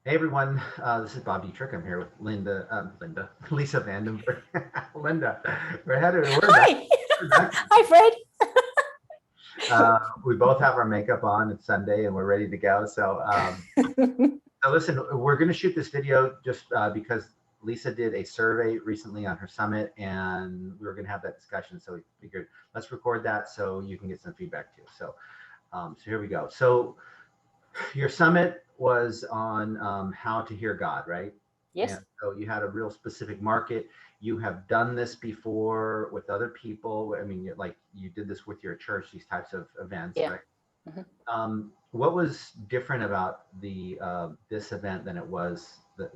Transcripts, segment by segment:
Hey everyone, this is Bob Dietrich. I'm here with Lisa Vandenberg. Linda, we're back. Hi. We're back. Hi, Fred. We both have our makeup on. It's Sunday and we're ready to go. So listen, we're going to shoot this video just because Lisa did a survey recently on her summit, and we were going to have that discussion. So we figured let's record that so you can get some feedback too. So here we go. So your summit was on how to hear God, right? Yes. And so you had a real specific market. You have done this before with other people. I mean, like you did this with your church, these types of events, Yeah. right? Mhm. What was different about the this event than it was the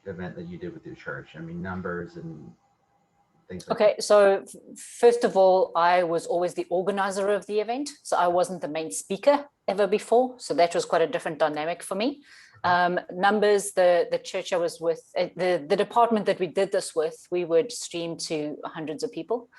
event that you did with your church? I mean, numbers and things like that. Okay. So first of all, I was always the organizer of the event. So I wasn't the main speaker ever before. So that was quite a different dynamic for me. Okay. Numbers, the church I was with, the department that we did this with, we would stream to hundreds of people.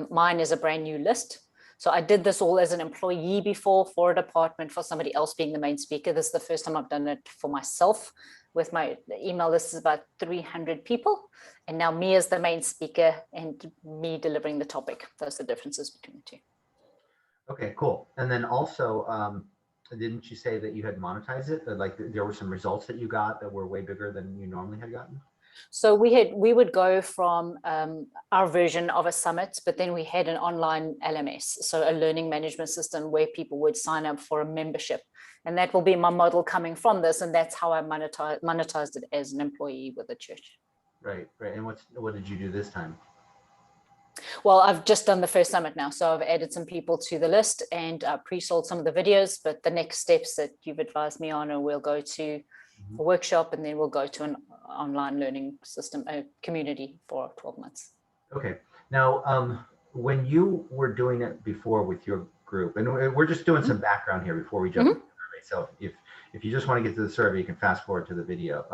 Mine is a brand new list. So I did this all as an employee before for a department, for somebody else being the main speaker. This is the first time I've done it for myself. With my email list is about 300 people. And now me as the main speaker and me delivering the topic. Those are the differences between the two. Okay, cool. And then also, didn't you say that you had monetized it? That, like there were some results that you got that were way bigger than you normally had gotten? So we would go from our version of a summit, but then we had an online LMS, so a learning management system where people would sign up for a membership. And that will be my model coming from this. And that's how I monetized it as an employee with the church. Right, right. And what did you do this time? Well, I've just done the first summit now. So I've added some people to the list and pre-sold some of the videos. But the next steps that you've advised me on are we'll go to Mhm. a workshop and then we'll go to an online learning system, a community for 12 months. Okay. Now, when you were doing it before with your group, and we're just doing some background here before we jump into Mm-hmm. the survey. So if you just want to get to the survey, you can fast forward to the video.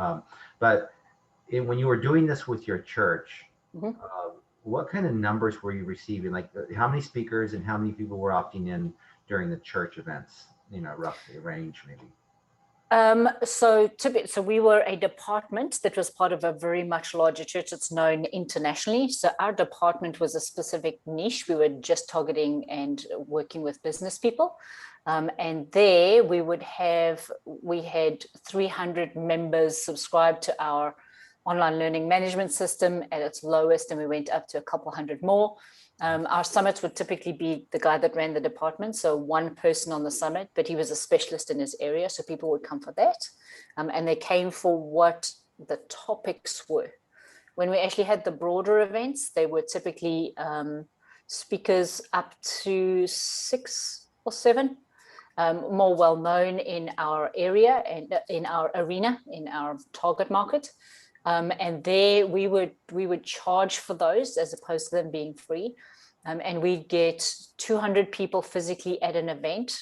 When you were doing this with your church, Mm-hmm. uh, what kind of numbers were you receiving? Like how many speakers and how many people were opting in during the church events? You know, roughly a range maybe. So we were a department that was part of a very much larger church that's known internationally. So our department was a specific niche. We were just targeting and working with business people. And there we had 300 members subscribed to our online learning management system at its lowest, and we went up to a couple hundred more. Our summits would typically be the guy that ran the department, so one person on the summit, but he was a specialist in his area, so people would come for that. And they came for what the topics were. When we actually had the broader events, they were typically speakers up to 6 or 7, more well known in our area and in our arena, in our target market. And there we would charge for those as opposed to them being free. And we'd get 200 people physically at an event,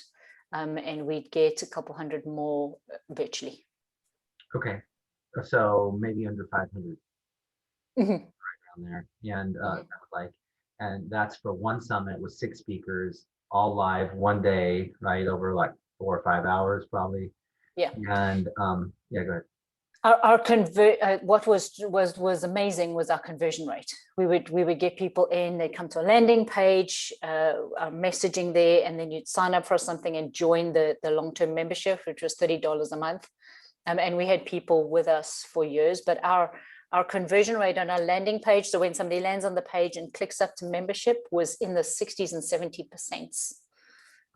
and we'd get a couple hundred more virtually. Okay. So maybe under 500 Mm-hmm. around there. And Mm-hmm. and that's for one summit with 6 speakers, all live one day, right? Over like 4 or 5 hours probably. Yeah. And yeah, go ahead. Our convert what was amazing was our conversion rate. We would get people in, they'd come to a landing page, our messaging there, and then you'd sign up for something and join the long-term membership, which was $30 a month. And we had people with us for years, but our conversion rate on our landing page, so when somebody lands on the page and clicks up to membership, was in the 60s and 70%,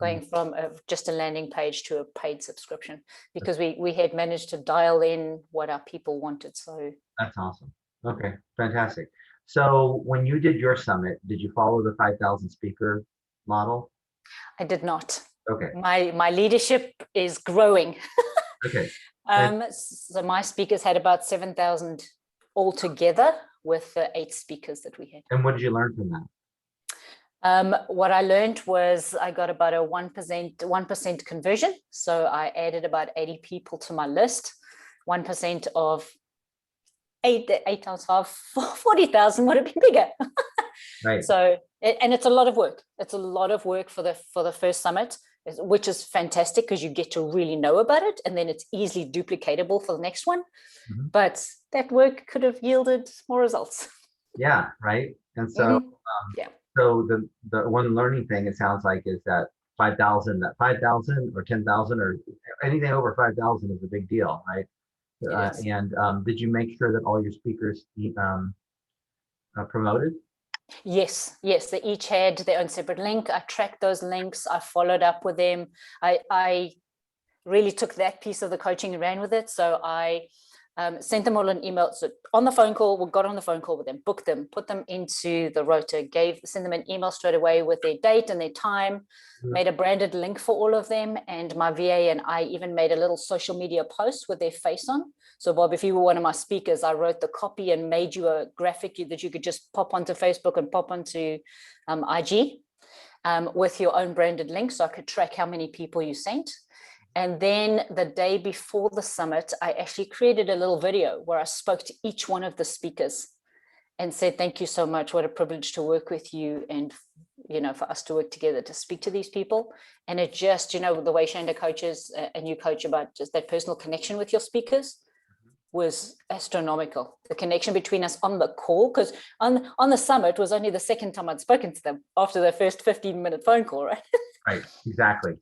Mm, going from just a landing page to a paid subscription, because we had managed to dial in what our people wanted. So that's awesome. Okay, fantastic. So when you did your summit, did you follow the 5,000 speaker model? I did not. Okay, My leadership is growing. okay. And So my speakers had about 7,000 altogether with the 8 speakers that we had. and what did you learn from that? What I learned was I got about a 1% conversion. So I added about 80 people to my list. 1% of 8 times 5, 40,000 would have been bigger. Right. So, and it's a lot of work. It's a lot of work for the first summit. which is fantastic because you get to really know about it, and then it's easily duplicatable for the next one. But that work could have yielded more results. Yeah, right. And so, yeah. So the one learning thing, it sounds like, is that 5,000 or 10,000 or anything over 5,000 is a big deal, right? Did you make sure that all your speakers promoted? Yes, they each had their own separate link. I tracked those links. I followed up with them. I really took that piece of the coaching and ran with it. So I sent them all an email. So on the phone call, we got on the phone call with them, booked them, put them into the rota, send them an email straight away with their date and their time, made a branded link for all of them. And my VA and I even made a little social media post with their face on. So Bob, if you were one of my speakers, I wrote the copy and made you a graphic that you could just pop onto Facebook and pop onto IG with your own branded link. So I could track how many people you sent. And then the day before the summit, I actually created a little video where I spoke to each one of the speakers and said, thank you so much. What a privilege to work with you, and, for us to work together to speak to these people. And it just, the way Shanda coaches and you coach about just that personal connection with your speakers was astronomical. The connection between us on the call, because on the summit was only the second time I'd spoken to them after their first 15-minute phone call, right? Right, exactly.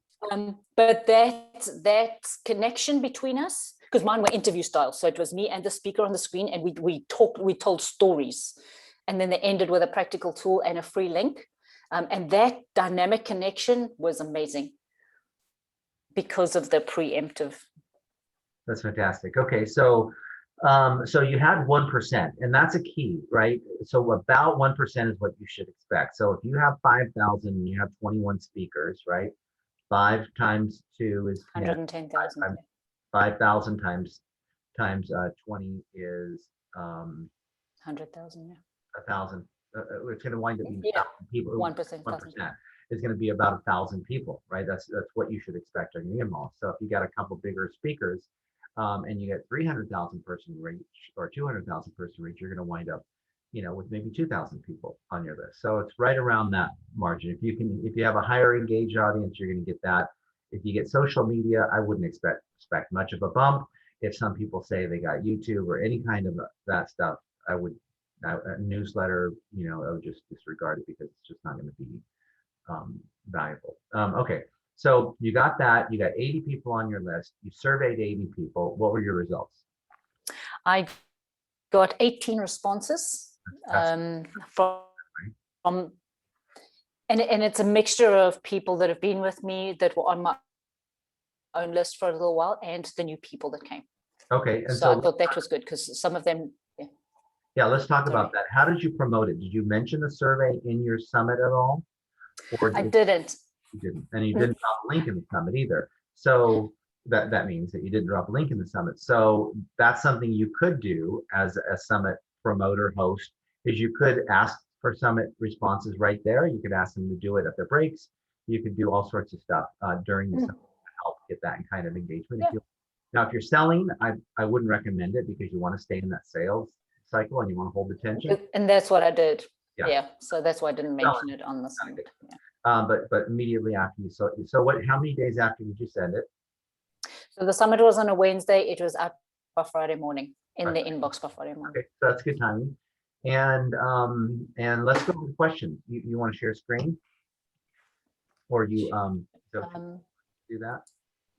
But that connection between us, because mine were interview style, so it was me and the speaker on the screen, and we told stories, and then they ended with a practical tool and a free link, and that dynamic connection was amazing because of the preemptive. That's fantastic. Okay, so you had 1%, and that's a key, right? So about 1% is what you should expect. So if you have 5,000 and you have 21 speakers, right? 5 times 2 is 10. 110,000. 5,000 times 20 is 100,000. Yeah. 1,000. It's going to wind up being 1,000 people. 1%. 1% is going to be about 1,000 people, right? That's what you should expect on your email. So if you got a couple bigger speakers, and you get 300,000 person reach or 200,000 person reach, you're going to wind up, with maybe 2,000 people on your list. So it's right around that margin. If you have a higher engaged audience, you're going to get that. If you get social media, I wouldn't expect much of a bump. If some people say they got YouTube or any kind of that stuff, a newsletter, I would just disregard it because it's just not going to be valuable. Okay. So you got that, you got 80 people on your list, you surveyed 80 people. What were your results? I got 18 responses from and it's a mixture of people that have been with me that were on my own list for a little while and the new people that came. Okay. And so I thought that was good because some of them. Yeah, let's talk about that. How did you promote it? Did you mention the survey in your summit at all? I didn't. You didn't, and you didn't drop a link in the summit either. So that means that you didn't drop a link in the summit. So that's something you could do as a summit promoter host, is you could ask for summit responses right there. You could ask them to do it at their breaks. You could do all sorts of stuff during the summit to help get that kind of engagement. Yeah. Now, if you're selling, I wouldn't recommend it because you want to stay in that sales cycle and you want to hold attention. And that's what I did. Yeah. So that's why I didn't mention it on the summit. Yeah. But immediately after you so how many days after did you send it? So the summit was on a Wednesday. It was up by Friday morning in the inbox by Friday morning. Okay, so that's good timing. And let's go with questions. You want to share screen, or you do that?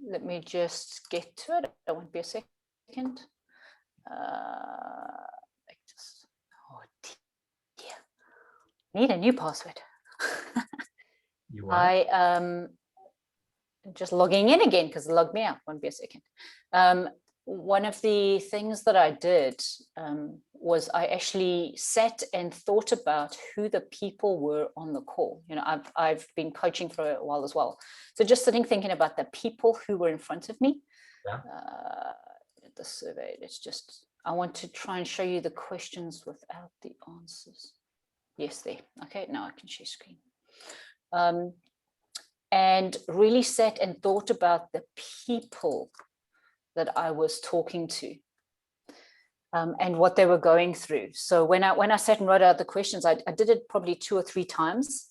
Let me just get to it. It won't be a second. Oh dear, need a new password. You are. I just logging in again because it logged me out. Won't be a second. One of the things that I did was I actually sat and thought about who the people were on the call. I've been coaching for a while as well. So just thinking about the people who were in front of me. Yeah. The survey, I want to try and show you the questions without the answers. Yes, there. Okay, now I can share screen. And really sat and thought about the people that I was talking to and what they were going through. So when I sat and wrote out the questions, I did it probably 2 or 3 times.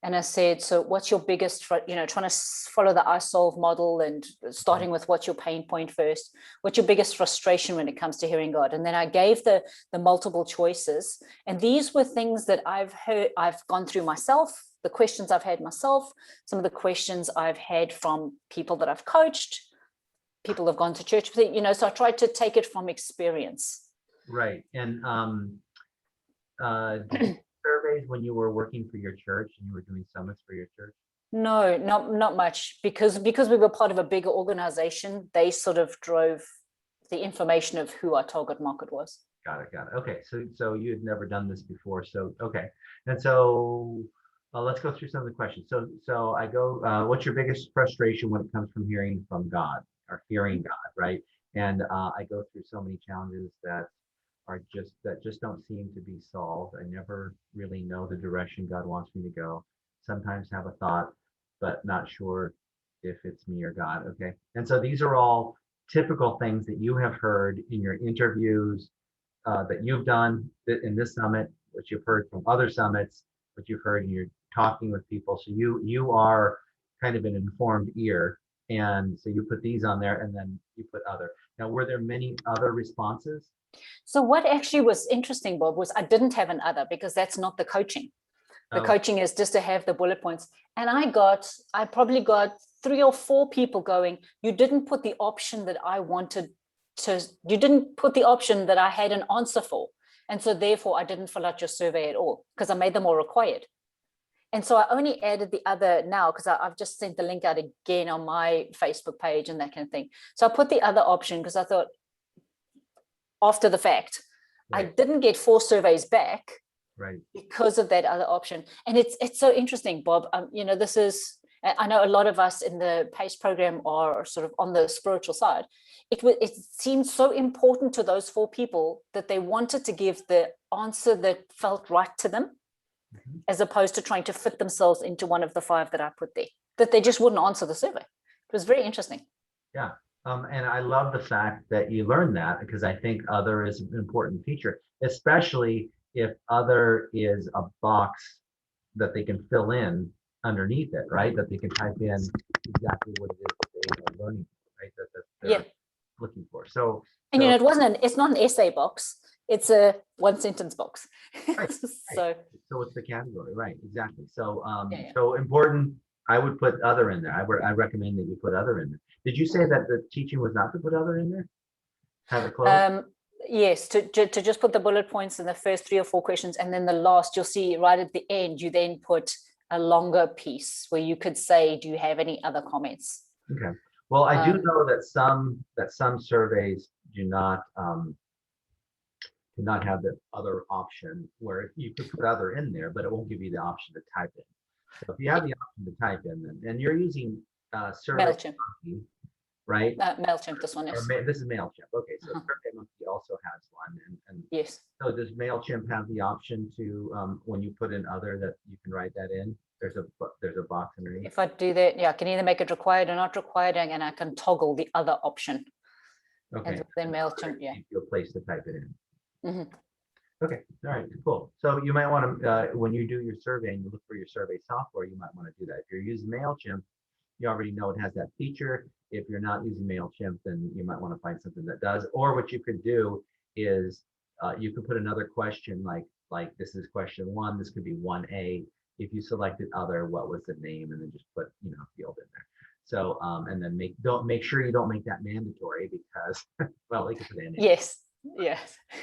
And I said, so what's your biggest, trying to follow the I solve model and starting with what's your pain point first, what's your biggest frustration when it comes to hearing God? And then I gave the multiple choices. And these were things that I've gone through myself, the questions I've had myself, some of the questions I've had from people that I've coached, people have gone to church with it, so I tried to take it from experience. Right. And did you do surveys when you were working for your church and you were doing summits for your church? No, not much, because we were part of a bigger organization. They sort of drove the information of who our target market was. Got it. Okay, so you had never done this before, so okay. And so let's go through some of the questions. So I go, what's your biggest frustration when it comes from hearing from God or fearing God, right? And I go through so many challenges that just don't seem to be solved. I never really know the direction God wants me to go. Sometimes have a thought, but not sure if it's me or God. Okay. And so these are all typical things that you have heard in your interviews, that you've done in this summit, what you've heard from other summits, what you've heard in your talking with people. So you are kind of an informed ear. And so you put these on there and then you put other. Now, were there many other responses? So what actually was interesting, Bob, was I didn't have an other, because that's not the coaching. The coaching is just to have the bullet points. And I probably got 3 or 4 people going, you didn't put the option that I wanted to, you didn't put the option that I had an answer for. And so therefore I didn't fill out your survey at all, because I made them all required. And so I only added the other now, because I've just sent the link out again on my Facebook page and that kind of thing. So I put the other option because I thought, after the fact, right. I didn't get 4 surveys back, right, because of that other option. And it's so interesting, Bob. This is, I know a lot of us in the PACE program are sort of on the spiritual side. It seemed so important to those 4 people that they wanted to give the answer that felt right to them, as opposed to trying to fit themselves into one of the 5 that I put there, that they just wouldn't answer the survey. It was very interesting. Yeah. And I love the fact that you learned that, because I think other is an important feature, especially if other is a box that they can fill in underneath it, right? That they can type in exactly what it is that they are learning, right? That they're looking for. So, and it's not an essay box. It's a 1-sentence box. Right, so it's the category, right? Exactly. So so important. I would put other in there. I recommend that you put other in there. Did you say that the teaching was not to put other in there? Have it closed? Yes, to just put the bullet points in the first 3 or 4 questions, and then the last, you'll see right at the end, you then put a longer piece where you could say, do you have any other comments? Okay. Well, I do know that some surveys do not have the other option, where you could put other in there, but it won't give you the option to type in. So if you have the option to type in, and you're using MailChimp, right? MailChimp, this one is. This is MailChimp. Okay, so SurveyMonkey also has one, and yes. So does MailChimp have the option to, when you put in other, that you can write that in? There's a box underneath. If I do that, I can either make it required or not required, and I can toggle the other option. Okay. And then MailChimp, Your place to type it in. Okay. All right. Cool. So you might want to, when you do your survey and you look for your survey software, you might want to do that. If you're using MailChimp, you already know it has that feature. If you're not using MailChimp, then you might want to find something that does. Or what you could do is you could put another question, like this is question 1. This could be 1A. If you selected other, what was the name, and then just put field in there. So and then make sure you don't make that mandatory, because well, they could put in. Yes.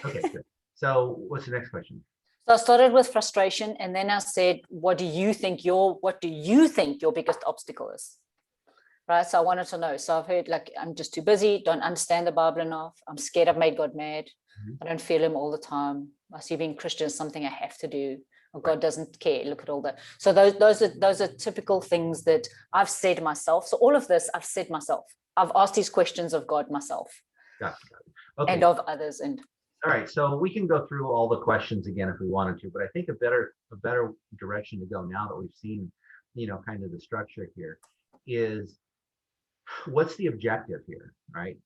Okay. Good. So what's the next question? So I started with frustration, and then I said, what do you think your biggest obstacle is? Right. So I wanted to know. So I've heard, like, I'm just too busy, don't understand the Bible enough. I'm scared I've made God mad. I don't feel him all the time. I see being Christian is something I have to do. Or God doesn't care. Look at all that. So those are typical things that I've said myself. So all of this I've said myself. I've asked these questions of God myself. Got it. Okay. And of others. And all right, so we can go through all the questions again if we wanted to, but I think a better direction to go, now that we've seen, kind of the structure here, is what's the objective here, right?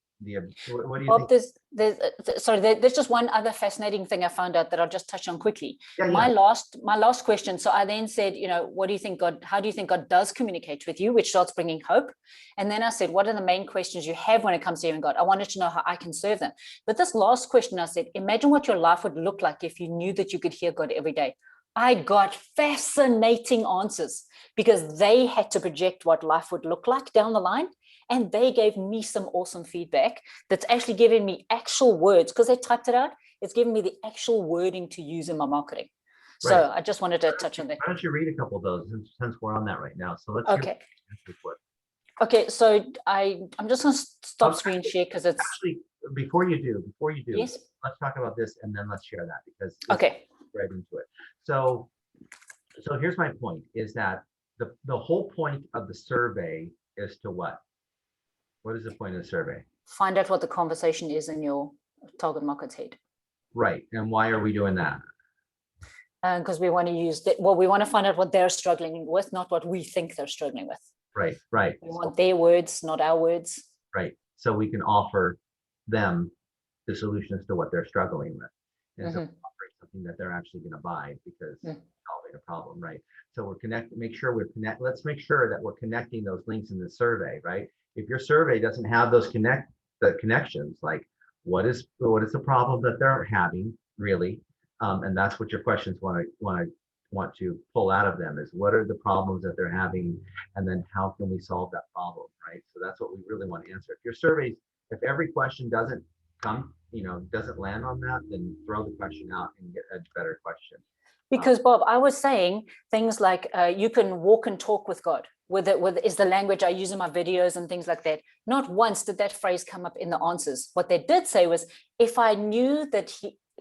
what do you Bob, think? there's just one other fascinating thing I found out that I'll just touch on quickly. Yeah, My last question. So I then said, what do you think God, how do you think God does communicate with you, which starts bringing hope? And then I said, what are the main questions you have when it comes to hearing God? I wanted to know how I can serve them. But this last question, I said, imagine what your life would look like if you knew that you could hear God every day. I got fascinating answers because they had to project what life would look like down the line. And they gave me some awesome feedback that's actually giving me actual words, because they typed it out. It's giving me the actual wording to use in my marketing. So Right. I just wanted to touch on that. Why don't you read a couple of those since we're on that right now? So let's Okay. Okay, so I'm just going to stop screen share because it's actually before you do, yes. Let's talk about this and then let's share that because Okay. Right into it. So here's my point: is that the whole point of the survey is to what? What is the point of the survey? Find out what the conversation is in your target market's head. Right, and why are we doing that? Because we want to use that. Well, we want to find out what they're struggling with, not what we think they're struggling with. Right. We want their words, not our words. Right. So we can offer them the solutions to what they're struggling with. And so offering something that they're actually going to buy because solving a problem, right? So let's make sure that we're connecting those links in the survey, right? If your survey doesn't have those connections, like what is the problem that they're having really? And that's what your questions want to pull out of them is what are the problems that they're having, and then how can we solve that problem, right? So that's what we really want to answer. If your surveys, if every question doesn't land on that, then throw the question out and get a better question. Because Bob, I was saying things like you can walk and talk with God. With is the language I use in my videos and things like that. Not once did that phrase come up in the answers. What they did say was, if I knew that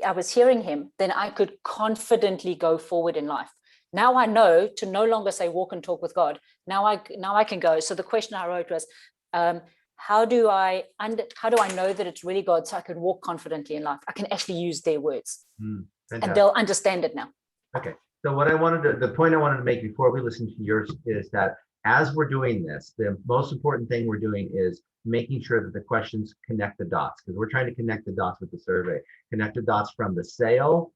I was hearing him, then I could confidently go forward in life. Now I know to no longer say walk and talk with God. Now I can go. So the question I wrote was, how do I know that it's really God so I can walk confidently in life? I can actually use their words and they'll understand it now. Okay. So the point I wanted to make before we listen to yours is that as we're doing this, the most important thing we're doing is making sure that the questions connect the dots, because we're trying to connect the dots with the survey, connect the dots from the sale,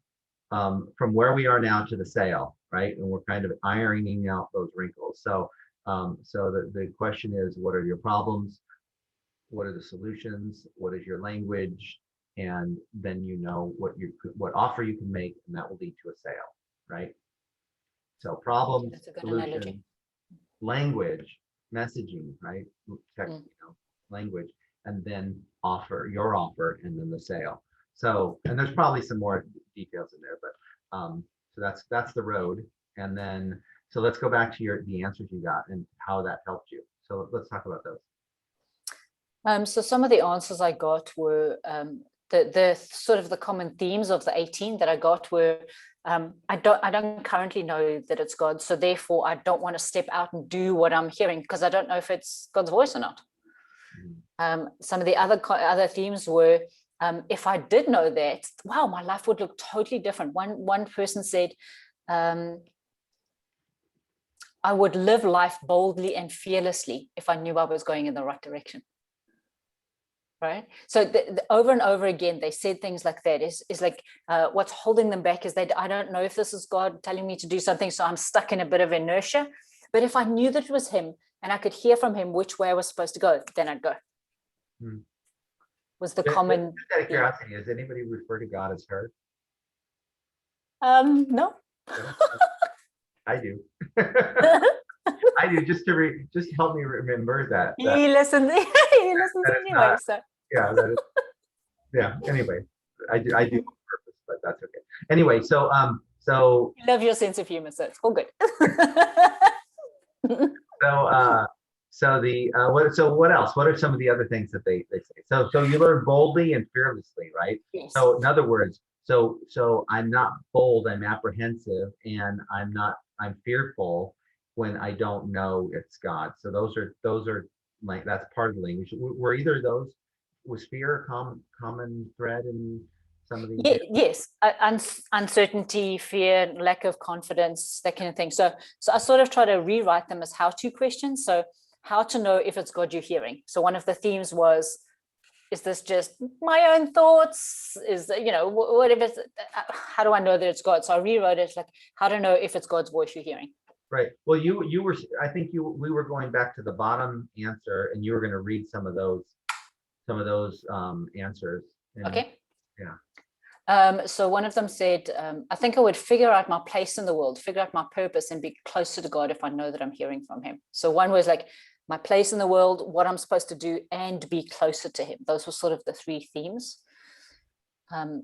from where we are now to the sale, right? And we're kind of ironing out those wrinkles. So the question is, what are your problems? What are the solutions? What is your language? And then what offer you can make, and that will lead to a sale, right? So problems, solution, language, messaging, right? Language, and then your offer, and then the sale. So, and there's probably some more details in there, but so that's the road. And then, so let's go back to the answers you got and how that helped you. So let's talk about those. So some of the answers I got were the sort of the common themes of the 18 that I got were, I don't currently know that it's God, so therefore I don't want to step out and do what I'm hearing because I don't know if it's God's voice or not. Some of the other themes were, if I did know that, wow, my life would look totally different. One person said, I would live life boldly and fearlessly if I knew I was going in the right direction. Right. So over and over again, they said things like that. Is like what's holding them back is that I don't know if this is God telling me to do something, so I'm stuck in a bit of inertia. But if I knew that it was him and I could hear from him which way I was supposed to go, then I'd go. Was the common. Just out of curiosity, does anybody refer to God as her? No. I do. I do, just help me remember that. He listens. He listens anyway. So yeah, that is, yeah. Anyway, I do on purpose, but that's okay. Anyway, so you love your sense of humor, so it's all good. So what else? What are some of the other things that they say? So you learn boldly and fearlessly, right? Yes. So in other words, so I'm not bold, I'm apprehensive, and I'm fearful when I don't know it's God. So those are like, that's part of the language. Were either of those, was fear a common thread in some of these? Yes, uncertainty, fear, lack of confidence, that kind of thing. So I sort of try to rewrite them as how-to questions. So how to know if it's God you're hearing. So one of the themes was, is this just my own thoughts? Is that, whatever, how do I know that it's God? So I rewrote it like, how to know if it's God's voice you're hearing. Right. Well, you were, I think we were going back to the bottom answer, and you were going to read some of those answers. And, Okay. yeah. So one of them said, I think I would figure out my place in the world, figure out my purpose, and be closer to God if I know that I'm hearing from him. So one was like my place in the world, what I'm supposed to do, and be closer to him. Those were sort of the three themes.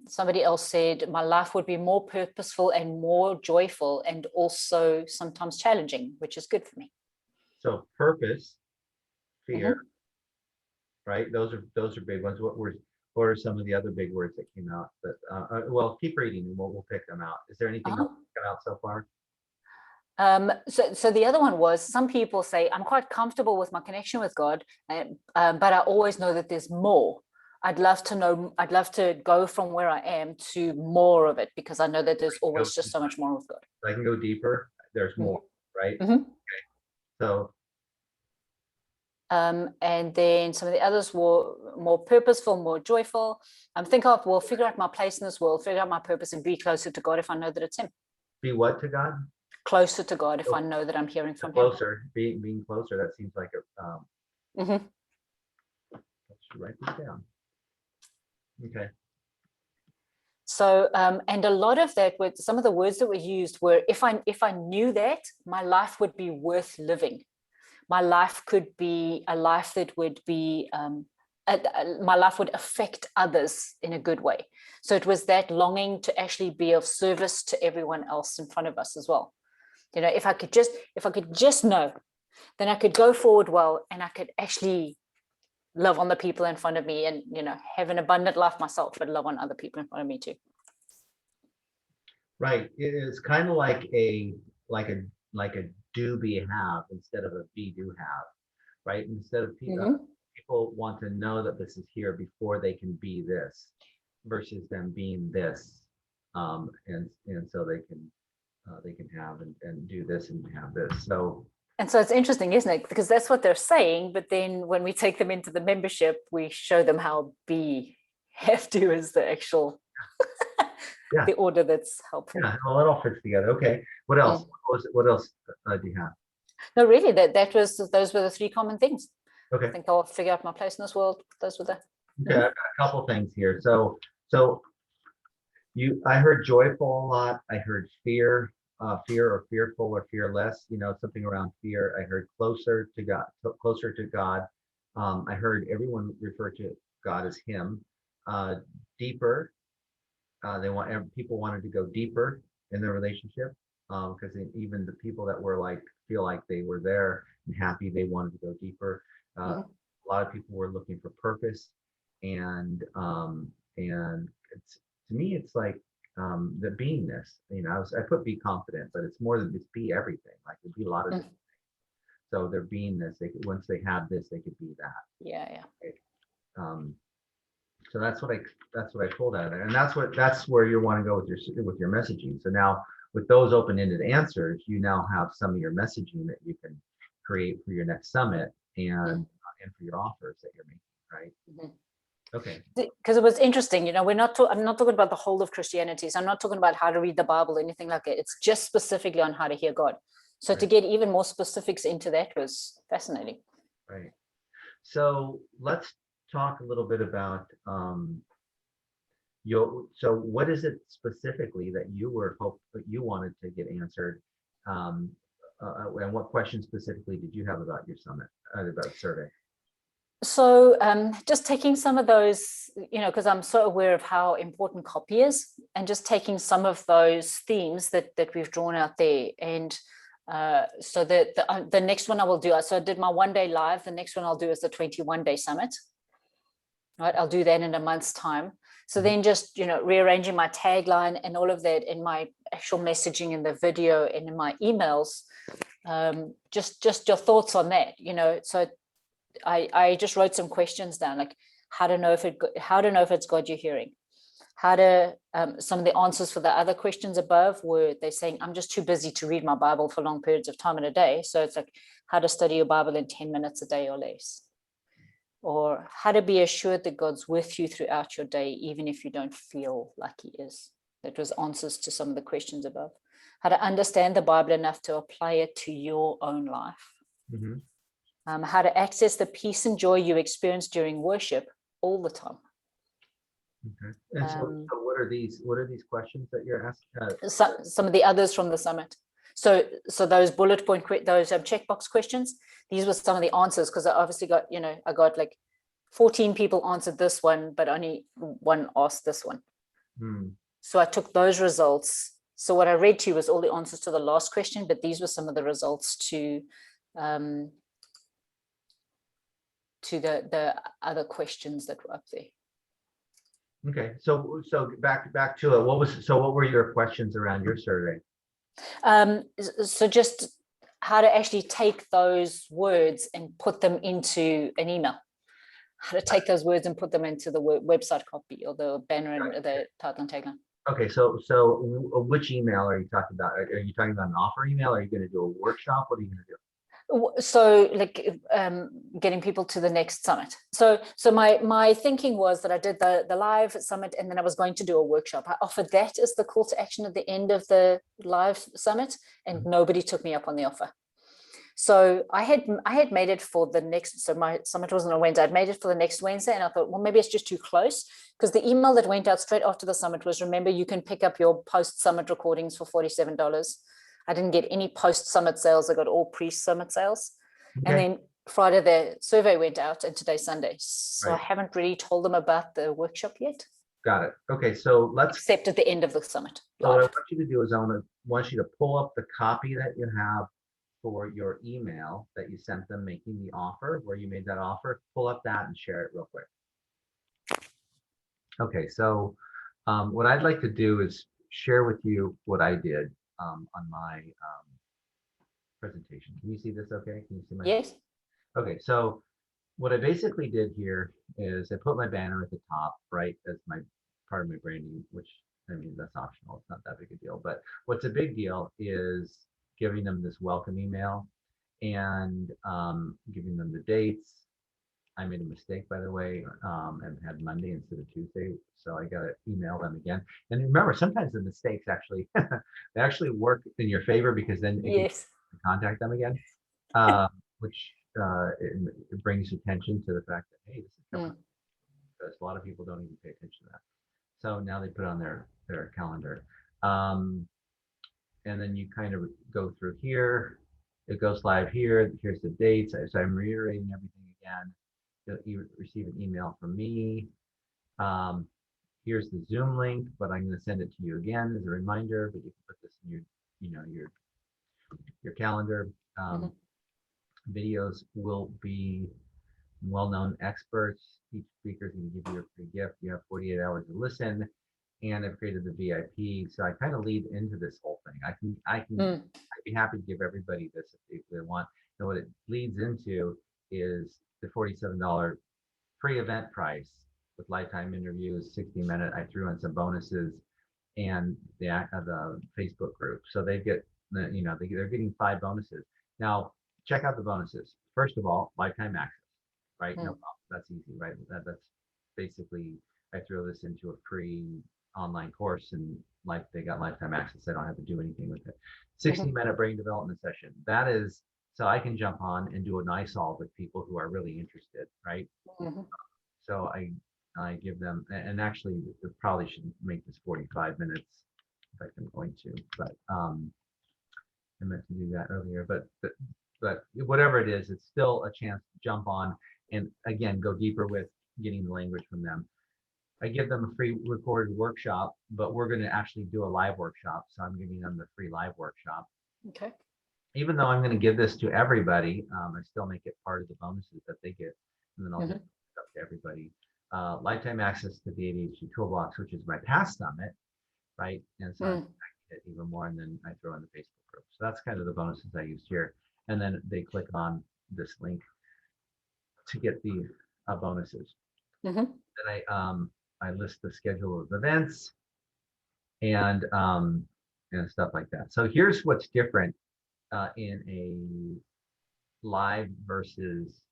Somebody else said my life would be more purposeful and more joyful, and also sometimes challenging, which is good for me. So purpose, fear, right? Those are big ones. What are some of the other big words that came out? That well, keep reading and we'll pick them out. Is there anything else that came out so far? So the other one was, some people say I'm quite comfortable with my connection with God, but I always know that there's more. I'd love to go from where I am to more of it, because I know that there's always just so much more with God. I can go deeper. There's more, right? Mm-hmm. Okay. So. And then some of the others were more purposeful, more joyful. We'll figure out my place in this world, figure out my purpose, and be closer to God if I know that it's him. Be what to God? Closer to God if I know that I'm hearing from him. Closer, being closer. That seems like a. I should write this down. Okay. So, and a lot of that, with some of the words that were used were, if I knew that, my life would be worth living. My life could be a life that would be, my life would affect others in a good way. So it was that longing to actually be of service to everyone else in front of us as well. If I could just know, then I could go forward well, and I could actually love on the people in front of me, and have an abundant life myself, but love on other people in front of me too. Right. It's kind of like a do be have instead of a be do have, right? Instead of people want to know that this is here before they can be this, versus them being this, and so they can have and do this and have this. And so it's interesting, isn't it? Because that's what they're saying, but then when we take them into the membership, we show them how be have to is the actual the order that's helpful. Yeah, well, it all fits together. Okay, what else? What else do you have? No, really, those were the three common things. Okay. I think I'll figure out my place in this world. Those were the. Okay, I've got a couple things here. So I heard joyful a lot. I heard fear or fearful or fearless. Something around fear. I heard closer to God. I heard everyone refer to God as him. Deeper. People wanted to go deeper in their relationship, because even the people that were feel like they were there and happy, they wanted to go deeper. A lot of people were looking for purpose, and it's, to me, it's like the beingness. I put be confident, but it's more than just be everything. Like it'd be a lot of different things. So their beingness, once they have this, they could be that. Yeah. So that's what I pulled out of there, and that's where you want to go with your messaging. So now with those open-ended answers, you now have some of your messaging that you can create for your next summit and for your offers that you're making, right? Okay. Because it was interesting, I'm not talking about the whole of Christianity. So I'm not talking about how to read the Bible or anything like that. It's just specifically on how to hear God. So to get even more specifics into that was fascinating. Right. So let's talk a little bit about so what is it specifically that you wanted to get answered, and what questions specifically did you have about your summit, about survey? So just taking some of those, because I'm so aware of how important copy is, and just taking some of those themes that we've drawn out there. And so the next one I will do, so I did my 1 day live. The next one I'll do is the 21-day summit. Right, I'll do that in a month's time. So then just, rearranging my tagline and all of that in my actual messaging in the video and in my emails, just your thoughts on that, So I just wrote some questions down, like how to know if it's God you're hearing. Some of the answers for the other questions above were, they're saying, I'm just too busy to read my Bible for long periods of time in a day. So it's like how to study your Bible in 10 minutes a day or less. or how to be assured that God's with you throughout your day, even if you don't feel like he is. That was answers to some of the questions above. How to understand the Bible enough to apply it to your own life. Mhm. How to access the peace and joy you experience during worship all the time. Okay. And so what are these questions that you're asking? Some of the others from the summit. So those bullet point, those checkbox questions, these were some of the answers, because I obviously got, I got like 14 people answered this one, but only one asked this one. So I took those results. So what I read to you was all the answers to the last question, but these were some of the results to the other questions that were up there. Okay, so back to it. What were your questions around your survey? So just how to actually take those words and put them into an email. How to take those words and put them into the website copy or the banner and the title and tagline. Okay, so which email are you talking about? Are you talking about an offer email? Are you going to do a workshop? What are you going to do? So like getting people to the next summit. So my thinking was that I did the live summit, and then I was going to do a workshop. I offered that as the call to action at the end of the live summit, and nobody took me up on the offer. So I had made it for the next, so my summit was on a Wednesday. I'd made it for the next Wednesday, and I thought, well, maybe it's just too close, because the email that went out straight after the summit was, remember, you can pick up your post-summit recordings for $47. I didn't get any post-summit sales. I got all pre-summit sales. Okay. And then Friday, the survey went out, and today's Sunday. So right. I haven't really told them about the workshop yet. Got it. Okay, so let's... Except at the end of the summit. So what I want you to do is I want you to pull up the copy that you have for your email that you sent them making the offer, where you made that offer. Pull up that and share it real quick. Okay, so what I'd like to do is share with you what I did on my presentation. Can you see this okay? Can you see my... Yes. Okay, so what I basically did here is I put my banner at the top, right, as my part of my branding, which, I mean, that's optional. It's not that big a deal. But what's a big deal is giving them this welcome email and giving them the dates. I made a mistake, by the way, and had Monday instead of Tuesday, so I got to email them again. And remember, sometimes the mistakes actually they actually work in your favor, because then you can contact them again, which it brings attention to the fact that, hey, this is coming, because a lot of people don't even pay attention to that. So now they put on their calendar, and then you kind of go through here. It goes live here. Here's the dates. So I'm reiterating everything again. You receive an email from me. Here's the Zoom link, but I'm going to send it to you again as a reminder. But you can put this in your calendar. Videos will be well-known experts. Each speaker is going to give you a free gift. You have 48 hours to listen, and I've created the VIP. So I kind of lead into this whole thing. I'd be happy to give everybody this if they want. And what it leads into is the $47 free event price with lifetime interviews, 60-minute. I threw in some bonuses, and the Facebook group. So they get, they're getting 5 bonuses. Now, check out the bonuses. First of all, lifetime access, right? No problem. That's easy, right? That's basically, I throw this into a free online course, and they got lifetime access. I don't have to do anything with it. 60-minute brain development session. That is, so I can jump on and do an iSolve with people who are really interested, right? So I give them, and actually I probably should make this 45 minutes if I'm going to, but I meant to do that earlier, but whatever it is, it's still a chance to jump on and again, go deeper with getting the language from them. I give them a free recorded workshop, but we're going to actually do a live workshop. So I'm giving them the free live workshop. Okay. Even though I'm going to give this to everybody, I still make it part of the bonuses that they get, and then I'll give it up to everybody. Lifetime access to the ADHD Toolbox, which is my past summit, right? And so I get even more, and then I throw in the Facebook group. So that's kind of the bonuses I used here. And then they click on this link to get the bonuses. Then I list the schedule of events and stuff like that. So here's what's different in a live versus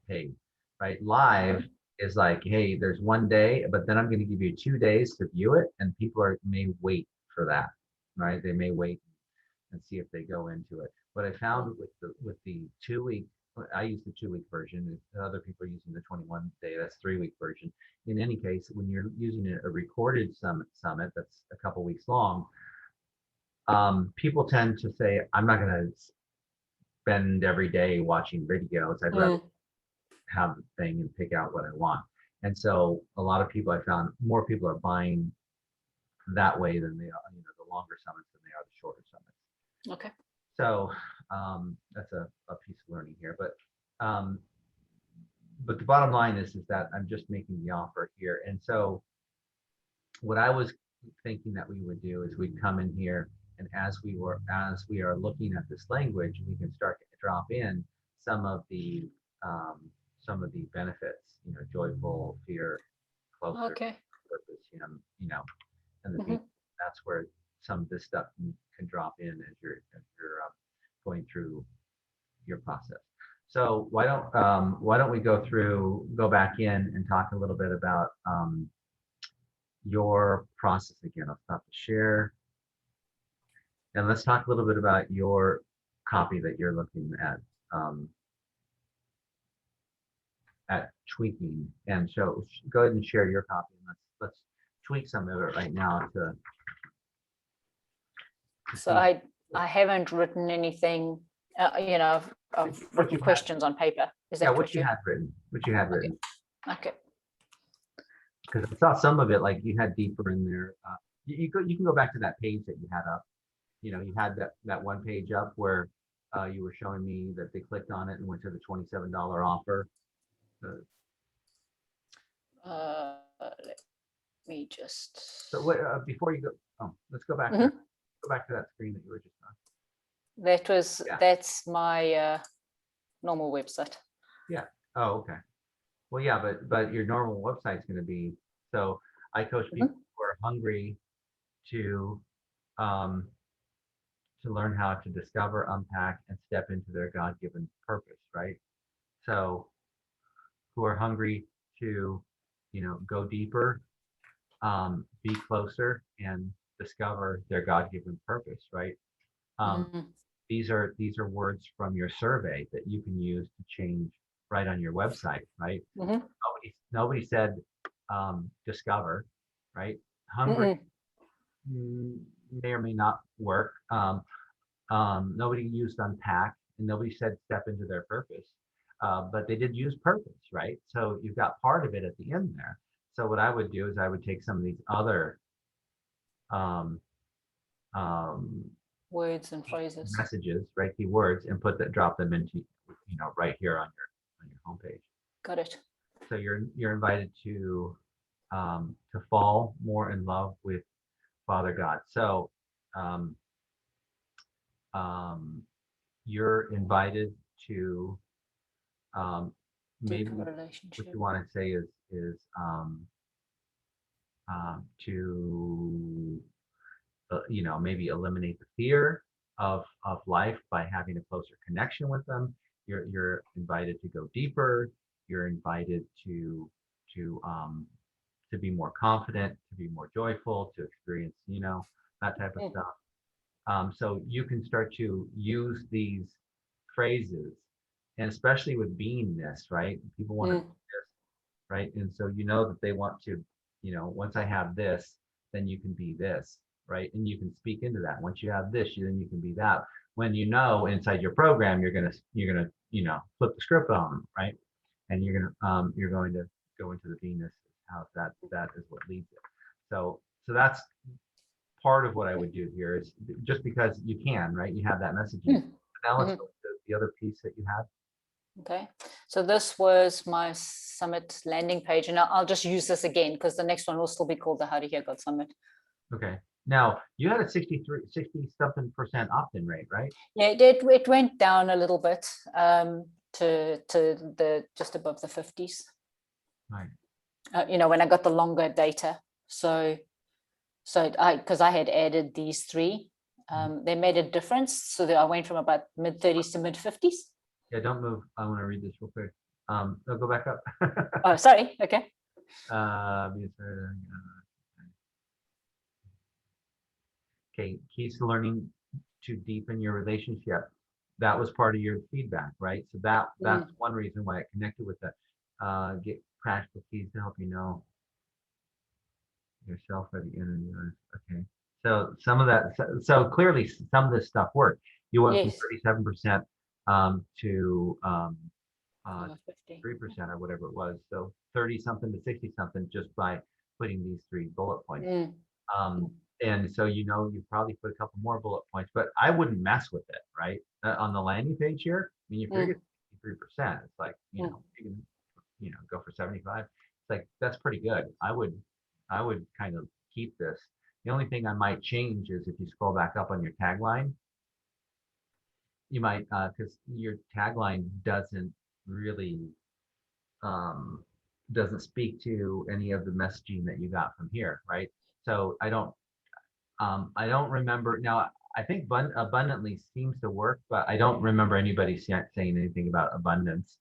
paid. right? Live is like, hey, there's one day, but then I'm going to give you 2 days to view it, and people may wait for that, right? They may wait and see if they go into it. What I found with the 2 week, I use the 2 week version. Other people are using the 21 day. That's 3 week version. In any case, when you're using a recorded summit that's a couple weeks long, people tend to say, I'm not going to spend every day watching videos. I'd rather have the thing and pick out what I want. And so a lot of people, I found more people are buying that way than they are, the longer summits than they are the shorter summits. Okay. So that's a piece of learning here. But the bottom line is that I'm just making the offer here. And so what I was thinking that we would do is we'd come in here, and as we are looking at this language, we can start to drop in some of the benefits, joyful, fear, closer, Okay. purpose, and the that's where some of this stuff can drop in as you're going through your process. So why don't we go back in and talk a little bit about your process again. I'll stop the share. And let's talk a little bit about your copy that you're looking at tweaking. And so go ahead and share your copy, and let's tweak some of it right now to So I haven't written anything, I've written questions on paper. Is that what you had written? Okay. Because I saw some of it, like you had deeper in there. You can go back to that page that you had up. You had that one page up where you were showing me that they clicked on it and went to the $27 offer. Let me just. So what, before you go, let's go back. There. Go back to that screen that you were just on. That's my normal website. Yeah. Oh, okay. Well, yeah, but your normal website's going to be, so I coach people who are hungry to learn how to discover, unpack, and step into their God-given purpose, right? So who are hungry to, go deeper, be closer, and discover their God-given purpose, right? These are words from your survey that you can use to change right on your website, right? Nobody said discover, right? Hungry may or may not work. Nobody used unpack, and nobody said step into their purpose, but they did use purpose, right? So you've got part of it at the end there. So what I would do is I would take some of these other words and phrases, messages, right? Keywords, and drop them into, right here on your homepage. Got it. So you're invited to fall more in love with Father God. So you're invited to maybe what you want to say is to maybe eliminate the fear of life by having a closer connection with them. You're invited to go deeper. You're invited to be more confident, to be more joyful, to experience, that type of stuff. So you can start to use these phrases, and especially with beingness, right? People want to be this, right? And so that they want to, once I have this, then you can be this, right? And you can speak into that. Once you have this, then you can be that. When inside your program, you're gonna flip the script on them, right? And you're going to go into the beingness. How that is what leads it. So that's part of what I would do here, is just because you can, right? You have that messaging. Now let's go to the other piece that you had. Okay, so this was my summit landing page, and I'll just use this again because the next one will still be called the How to Hear God Summit. Okay. Now you had a 60 something % opt-in rate, right? Yeah, it went down a little bit to the just above the 50s. Right. When I got the longer data. So because I had added these three, they made a difference. So that I went from about mid 30s to mid 50s. Yeah, don't move. I want to read this real quick. No, go back up. Oh, sorry. Okay. Okay, keys to learning to deepen your relationship. That was part of your feedback, right? So that's one reason why it connected with that. Get practical keys to help you know yourself at the end of yours. Okay. So some of that, so clearly some of this stuff worked. You went from Yes. 37% to Almost 50. 3% or whatever it was. So 30 something to 60 something just by putting these 3 bullet points. And so, you know, you probably put a couple more bullet points, but I wouldn't mess with it, right? On the landing page here, I mean, you figure 3%, it's like, you know, you can, you know, go for 75. It's like, that's pretty good. I would kind of keep this. The only thing I might change is if you scroll back up on your tagline, you might, because your tagline doesn't really, doesn't speak to any of the messaging that you got from here, right? So I don't remember now. I think abundantly seems to work, but I don't remember anybody saying anything about abundance.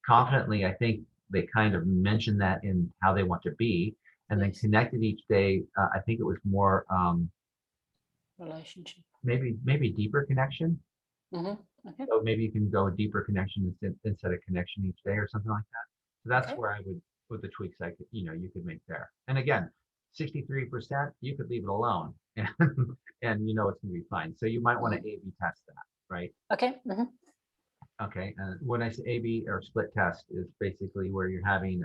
Confidently, I think they kind of mentioned that in how they want to be, and then connected each day. I think it was more Relationship. maybe deeper connection. Okay. So maybe you can go deeper connection instead of connection each day or something like that. So that's where I would, with the tweaks I could, you know, you could make there. And again, 63%, you could leave it alone and you know it's gonna be fine. So you might want to A/B test that, right? Okay. Okay. And when I say A/B or split test is basically where you're having,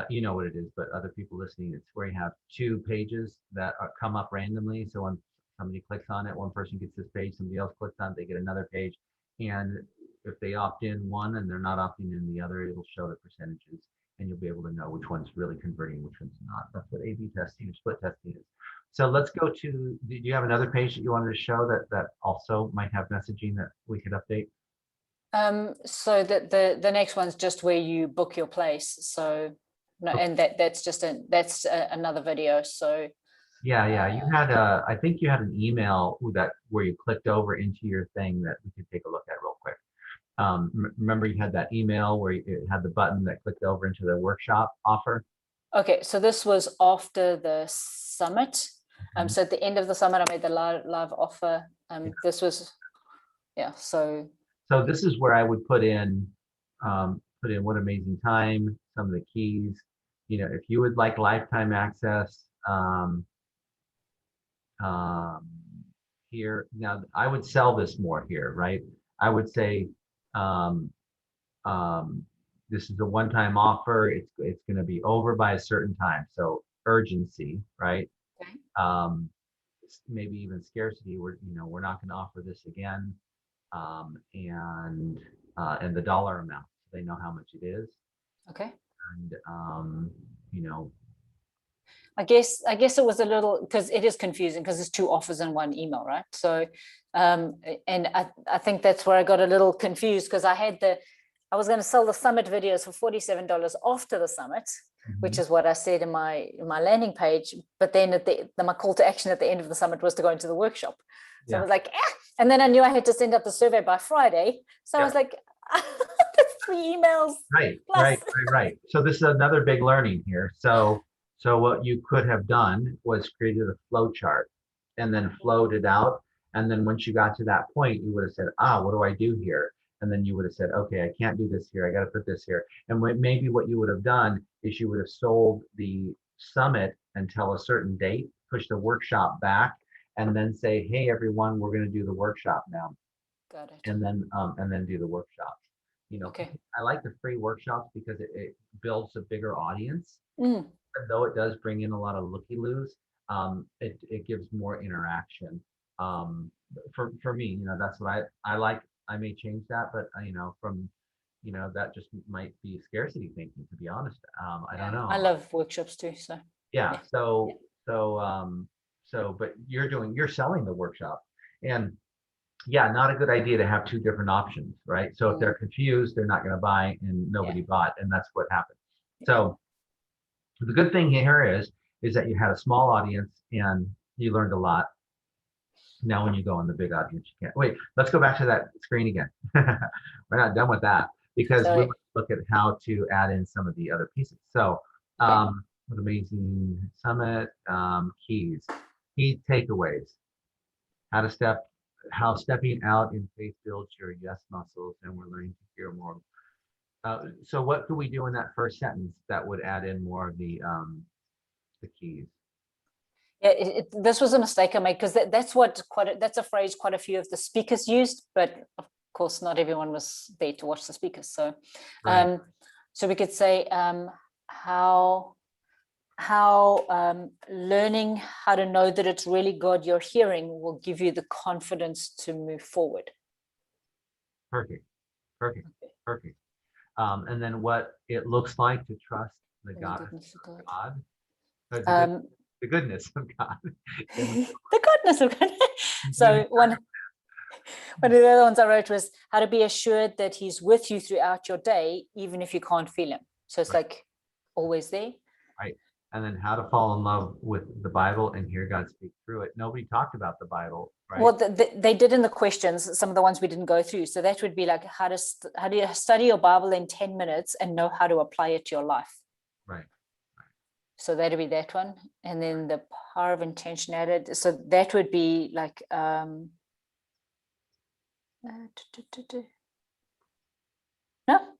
you know what it is, but other people listening, it's where you have 2 pages that come up randomly. So when somebody clicks on it, one person gets this page, somebody else clicks on it, they get another page. And if they opt in one and they're not opting in the other, it'll show the percentages and you'll be able to know which one's really converting, which one's not. That's what A/B testing or split testing is. So let's go to, do you have another page that you wanted to show that also might have messaging that we could update? So that the next one's just where you book your place. So no, and that's another video. So yeah, you had I think you had an email that where you clicked over into your thing that we could take a look at real quick. Remember you had that email where it had the button that clicked over into the workshop offer? Okay, so this was after the summit. So at the end of the summit, I made the live offer. This was, so this is where I would put in what amazing time, some of the keys. You know, if you would like lifetime access, here now, I would sell this more here, right? I would say, this is a one-time offer. It's going to be over by a certain time, so urgency, right? Maybe even scarcity. We're not going to offer this again, and the dollar amount, so they know how much it is. Okay. And I guess it was a little, because it is confusing because there's 2 offers in one email, right? So and I think that's where I got a little confused, because I was going to sell the summit videos for $47 after the summit, which is what I said in my landing page. But then my call to action at the end of the summit was to go into the workshop. So I was like, and then I knew I had to send out the survey by Friday. So I was like, that's 3 emails. Right. So this is another big learning here. So what you could have done was created a flow chart and then flowed it out. And then once you got to that point, you would have said, what do I do here? And then you would have said, okay, I can't do this here. I got to put this here. And maybe what you would have done is you would have sold the summit until a certain date, push the workshop back, and then say, hey, everyone, we're going to do the workshop now. Got it. And then do the workshops. Okay. I like the free workshops because it builds a bigger audience. Even though it does bring in a lot of looky-loos, it gives more interaction. For me, that's what I like. I may change that, but that just might be scarcity thinking, to be honest. I don't know. I love workshops too. So but you're selling the workshop, and not a good idea to have 2 different options, right? So if they're confused, they're not going to buy, and nobody bought, and that's what happened. So the good thing here is that you had a small audience and you learned a lot. Now, when you go on the big audience, you can't. Wait, let's go back to that screen again. We're not done with that. because So, we would look at how to add in some of the other pieces. So, okay. with Amazing Summit, key takeaways, how to step, how stepping out in faith builds your yes muscles, and we're learning to hear more. So what could we do in that first sentence that would add in more of the keys? Yeah, this was a mistake I made because that's a phrase quite a few of the speakers used, but of course not everyone was there to watch the speakers. So, Right. so we could say how learning how to know that it's really God you're hearing will give you the confidence to move forward. Perfect. Perfect. Okay. Perfect. And then what it looks like to trust the The God, goodness of God. God, Um, the goodness of God. the goodness of God. So one of the other ones I wrote was how to be assured that he's with you throughout your day, even if you can't feel him. So it's Right. like always there. Right. And then how to fall in love with the Bible and hear God speak through it. Nobody talked about the Bible, right? Well, they did in the questions, some of the ones we didn't go through. So that would be like how do you study your Bible in 10 minutes and know how to apply it to your life. Right. So that'd be that one. And then the power of intention added. So that would be like no,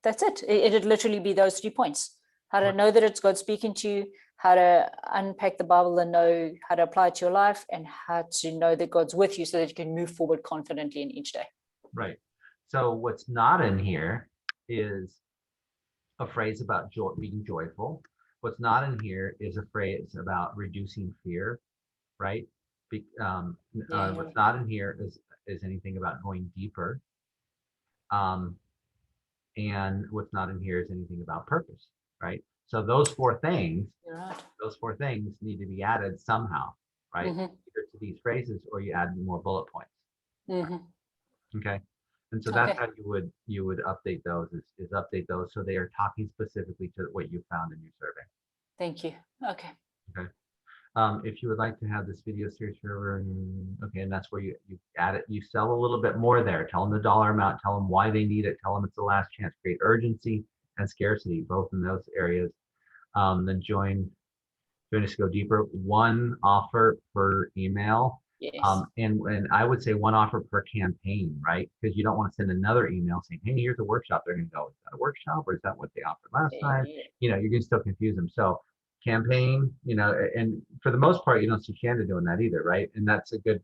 that's it. It'd literally be those 3 points. How to know that it's God speaking to you, how to unpack the Bible and know how to apply it to your life, and how to know that God's with you so that you can move forward confidently in each day. Right. So what's not in here is a phrase about being joyful. What's not in here is a phrase about reducing fear, right? What's not in here is anything about going deeper. And what's not in here is anything about purpose, right? So those four things, need to be added somehow, right? Either to these phrases or you add more bullet points. Right? Okay. And so that's how you would update those is update those so they are talking specifically to what you found in your survey. Thank you. Okay. Okay. If you would like to have this video series forever, and that's where you add it, you sell a little bit more there. Tell them the dollar amount, tell them why they need it, tell them it's the last chance, create urgency and scarcity, both in those areas. Then join us to go deeper. One offer per email. Yes. And I would say one offer per campaign, right? Because you don't want to send another email saying, hey, here's a workshop. They're going to go, is that a workshop or is that what they offered last time? You know, you're going to still confuse them. So campaign, you know, and for the most part, you don't see Shanda doing that either, right? And that's a good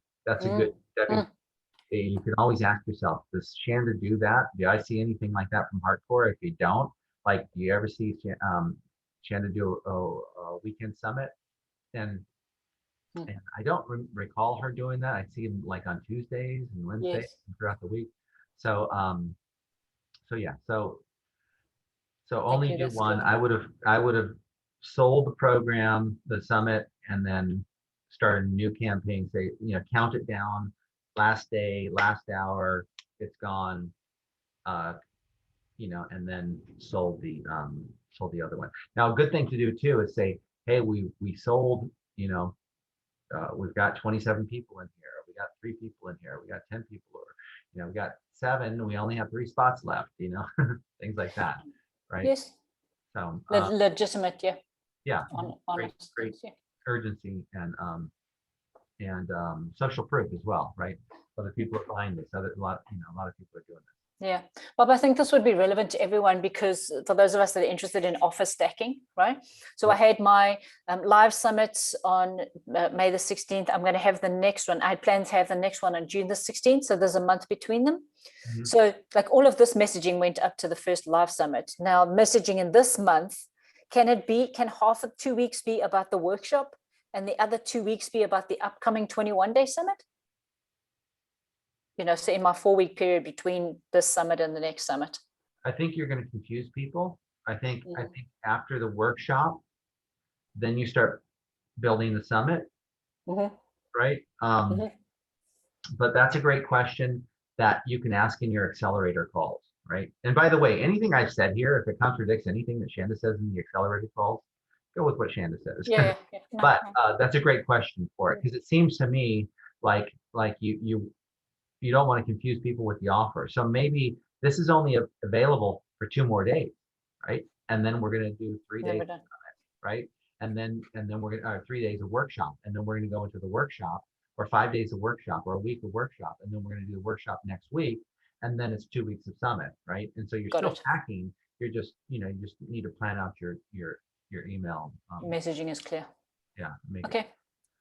you can always ask yourself, does Shanda do that? Do I see anything like that from Hardcore? If you don't, like, do you ever see Shanda do a weekend summit? And I don't recall her doing that. I see them like on Tuesdays and Wednesdays throughout the week. So so only do one. I would have sold the program, the summit, and then started a new campaign. Say, you know, count it down. Last day, last hour, it's gone. You know, and then sold the other one. Now, a good thing to do too is say, hey, we sold, you know, we've got 27 people in here. We got 3 people in here. We got 10 people, or, you know, we got 7. We only have 3 spots left. You know, things like that, right? Yes. So legitimate, yeah. Yeah. Great urgency and social proof as well, right? Other people are buying this. A lot of people are doing this. Yeah, Bob, I think this would be relevant to everyone because for those of us that are interested in offer stacking, right? So I had my live summits on May the 16th. I'm going to have the next one. I had planned to have the next one on June the 16th. So there's a month between them. So like all of this messaging went up to the first live summit. Now messaging in this month, can half of 2 weeks be about the workshop and the other 2 weeks be about the upcoming 21-day summit? You know, so in my 4-week period between this summit and the next summit. I think you're going to confuse people. I think after the workshop, then you start building the summit, right? But that's a great question that you can ask in your accelerator calls, right? And by the way, anything I've said here, if it contradicts anything that Shanda says in the accelerator calls, go with what Shanda says. But that's a great question for it, because it seems to me like you don't want to confuse people with the offer. So maybe this is only available for 2 more days, right? And then we're going to do 3 days, Never done. right? And then we're going to 3 days of workshop, and then we're going to go into the workshop, or 5 days of workshop, or a week of workshop, and then we're going to do the workshop next week, and then it's 2 weeks of summit, right? And so you're Got still it. packing. You're just, you just need to plan out your email. Messaging is clear. Yeah. Make it. Okay.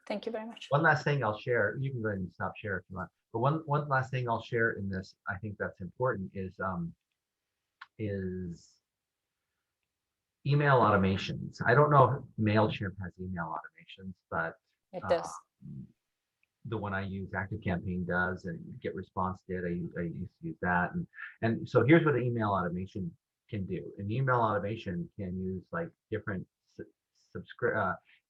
Thank you very much. One last thing I'll share. You can go ahead and stop share if you want. But one last thing I'll share in this, I think that's important, is email automations. I don't know if MailChimp has email automations, but It does. the one I use, ActiveCampaign, does, and GetResponse did. I used to use that, and so here's what an email automation can do. An email automation can use like different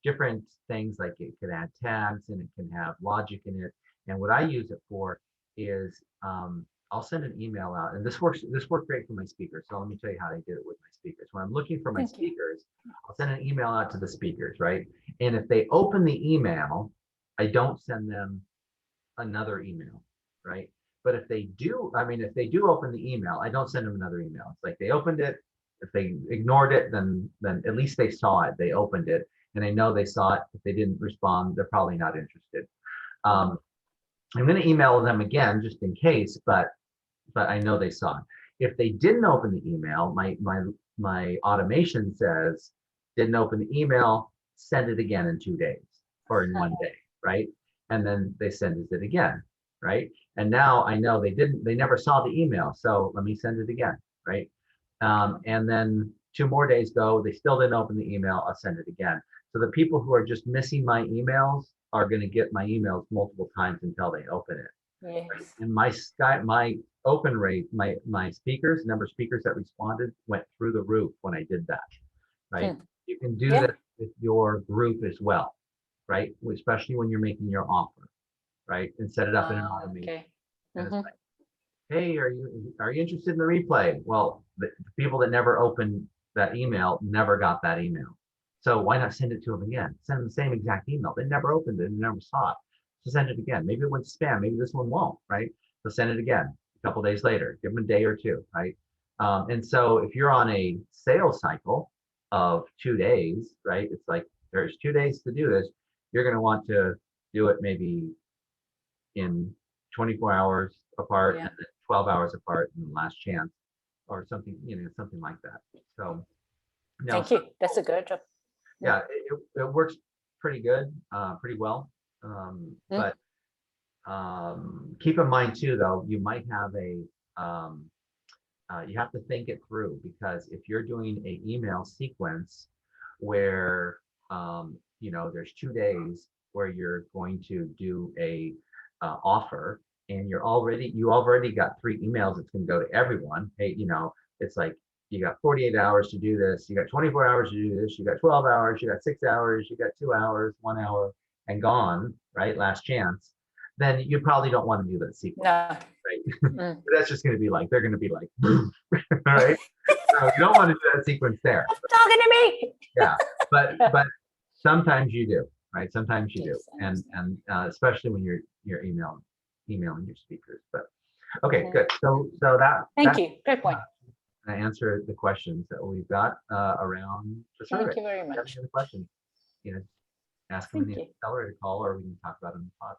different things, like it could add tags and it can have logic in it. And what I use it for is I'll send an email out, and this worked great for my speakers. So let me tell you how I did it with my speakers. When I'm looking for my speakers, I'll send an email out to the speakers, right? And if they open the email, I don't send them another email, right? But if they do, if they do open the email, I don't send them another email. It's like they opened it. If they ignored it, then at least they saw it. They opened it, and I know they saw it. If they didn't respond, they're probably not interested. I'm going to email them again just in case, but I know they saw it. If they didn't open the email, my automation says, didn't open the email, send it again in 2 days or in 1 day, right? And then they send it again, right? And now I know they never saw the email, so let me send it again, right? And then 2 more days go, they still didn't open the email, I'll send it again. So the people who are just missing my emails are going to get my emails multiple times until they open it. Yes. Right? And my open rate, my speakers, number of speakers that responded went through the roof when I did that, right? You can do that with your group as well, right? Especially when you're making your offer, right? And set it up in an automation. Okay. And it's like, hey, are you interested in the replay? Well, the people that never opened that email never got that email. So why not send it to them again? Send them the same exact email. They never opened it and never saw it. So send it again. Maybe it went spam. Maybe this one won't, right? So send it again a couple days later. Give them a day or two, right? And so if you're on a sales cycle of 2 days, right? It's like there's 2 days to do this. You're going to want to do it maybe in 24 hours apart, and then 12 hours apart, and last chance, or something, something like that. So thank you. That's a good job. Yeah, it works pretty good, pretty well. But keep in mind too, though, you might have you have to think it through, because if you're doing an email sequence where there's 2 days where you're going to do a offer, and you already got 3 emails that's going to go to everyone. Hey, it's like you got 48 hours to do this, you got 24 hours to do this, you got 12 hours, you got 6 hours, you got 2 hours, 1 hour, and gone, right? Last chance. Then you probably don't want to do that sequence, right? That's just going to be like, they're going to be like, right? So you don't want to do that sequence there. Talking to me. Yeah, but sometimes you do, right? Sometimes you do, and especially when you're emailing your speakers. But okay, good. So that. Thank you. Great point. I answer the questions that we've got around the survey. Thank you very much. If you have any questions, ask them in the accelerator call, or we can talk about it in the pods.